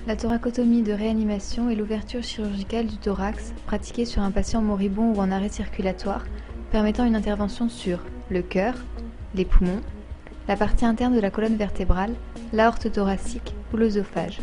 La thoracotomie de réanimation est l'ouverture chirurgicale du thorax pratiquée sur un patient moribond ou en arrêt circulatoire, permettant une intervention sur le cœur, les poumons, la partie interne de la colonne vertébrale, l'aorte thoracique ou l'œsophage.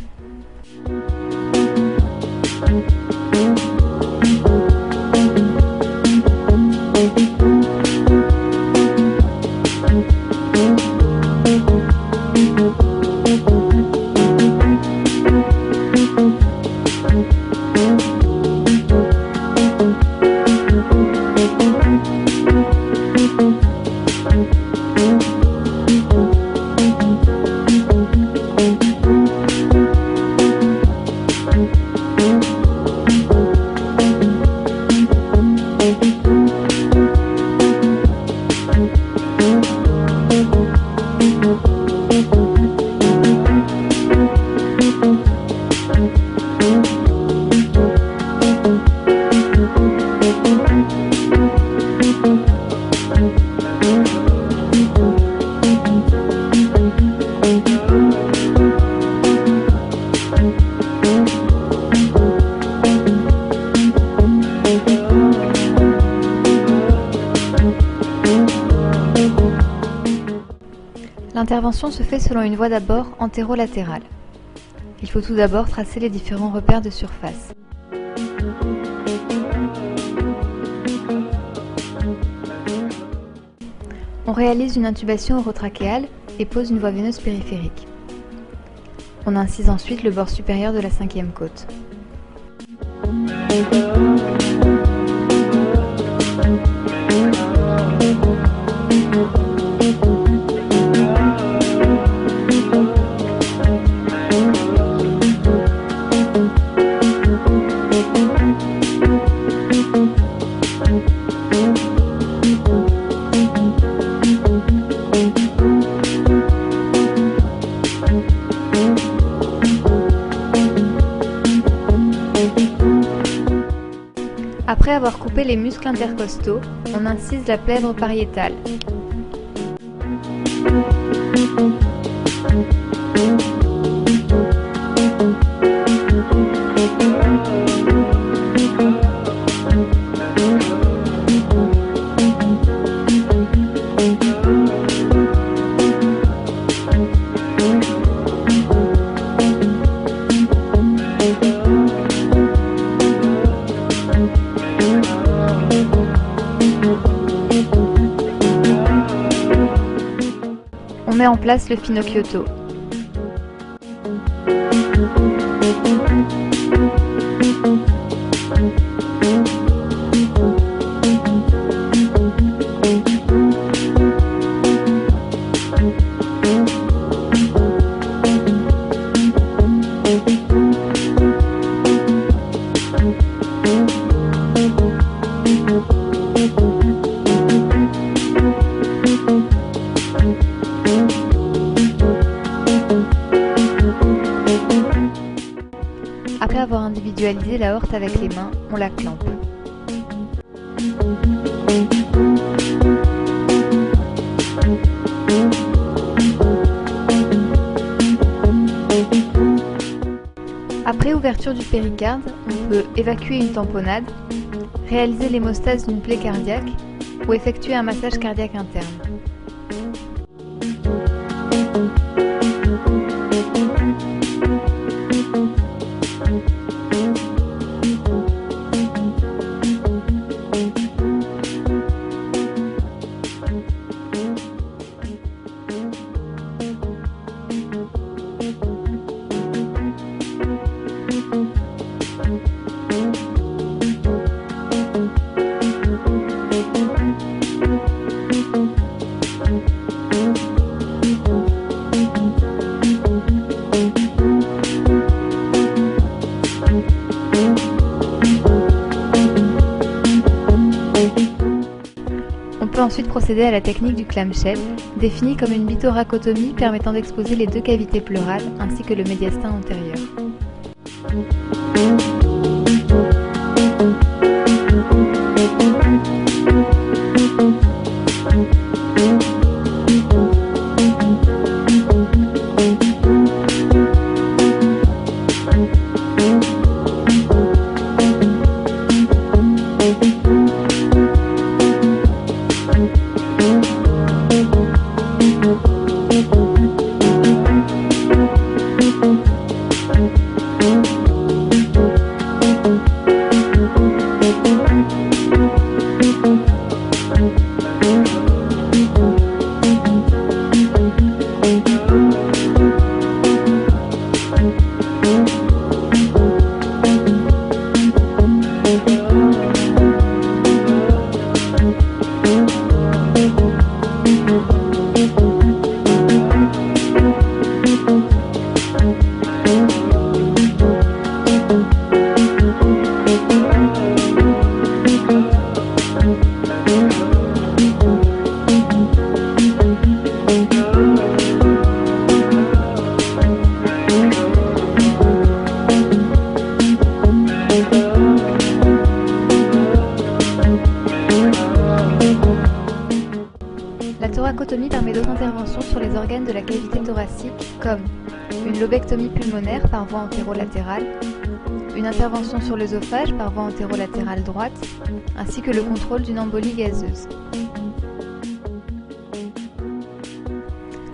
L'intervention se fait selon une voie d'abord antérolatérale. Il faut tout d'abord tracer les différents repères de surface. On réalise une intubation orotrachéale et pose une voie veineuse périphérique. On incise ensuite le bord supérieur de la 5e côte. Après avoir coupé les muscles intercostaux, on incise la plèvre pariétale. On met en place le Finocchiotto. Après avoir individualisé l'aorte avec les mains, on la clampe. Après ouverture du péricarde, on peut évacuer une tamponnade, réaliser l'hémostase d'une plaie cardiaque ou effectuer un massage cardiaque interne. On peut ensuite procéder à la technique du clamshell, définie comme une bithoracotomie permettant d'exposer les deux cavités pleurales ainsi que le médiastin antérieur. thoracotomie permet d'autres interventions sur les organes de la cavité thoracique comme une lobectomie pulmonaire par voie antérolatérale, une intervention sur l'œsophage par voie antérolatérale droite, ainsi que le contrôle d'une embolie gazeuse.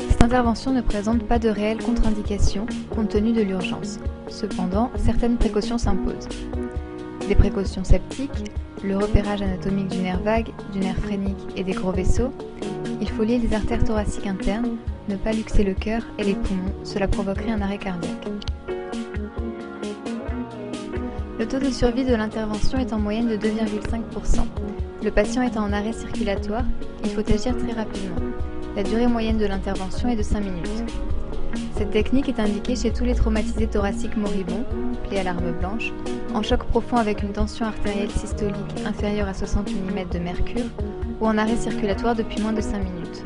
Cette intervention ne présente pas de réelle contre-indication compte tenu de l'urgence. Cependant, certaines précautions s'imposent. Des précautions septiques, le repérage anatomique du nerf vague, du nerf phrénique et des gros vaisseaux. Il faut lier les artères thoraciques internes, ne pas luxer le cœur et les poumons, cela provoquerait un arrêt cardiaque. Le taux de survie de l'intervention est en moyenne de 2,5%. Le patient étant en arrêt circulatoire, il faut agir très rapidement. La durée moyenne de l'intervention est de 5 minutes. Cette technique est indiquée chez tous les traumatisés thoraciques moribonds, plaie à l'arme blanche, en choc profond avec une tension artérielle systolique inférieure à 60 mm de mercure ou en arrêt circulatoire depuis moins de 5 minutes.